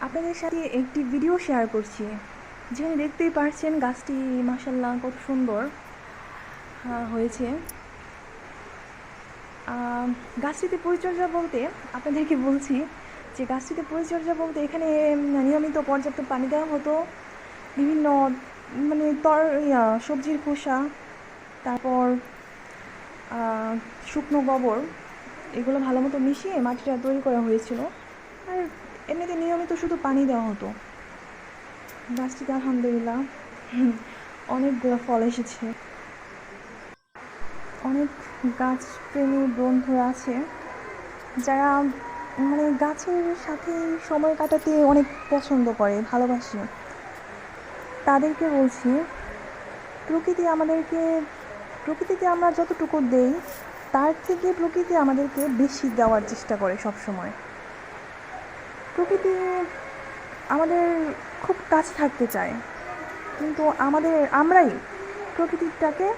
আপনাদের সাথে একটি ভিডিও শেয়ার করছি, যেখানে দেখতেই পারছেন গাছটি মাশাআল্লাহ কত সুন্দর হয়েছে। গাছটিতে পরিচর্যা বলতে আপনাদেরকে বলছি যে গাছটিতে পরিচর্যা বলতে এখানে নিয়মিত পর্যাপ্ত পানি দেওয়া হতো, বিভিন্ন মানে সবজির খোসা, তারপর শুকনো গোবর, এগুলো ভালো মতো মিশিয়ে মাটিটা তৈরি করা হয়েছিল। আর এমনিতে নিয়মিত শুধু পানি দেওয়া হতো। গাছটিতে আলহামদুলিল্লাহ অনেকগুলো ফল এসেছে। অনেক গাছপ্রেমী বন্ধুরা আছে যারা মানে গাছের সাথে সময় কাটাতে অনেক পছন্দ করে, ভালোবাসে। তাদেরকে বলছি, প্রকৃতিতে আমরা যতটুকু দেই তার থেকে প্রকৃতি আমাদেরকে বেশি দেওয়ার চেষ্টা করে সব সময়। প্রকৃতি আমাদের খুব কাছে থাকতে চায়, কিন্তু আমরাই প্রকৃতিটাকে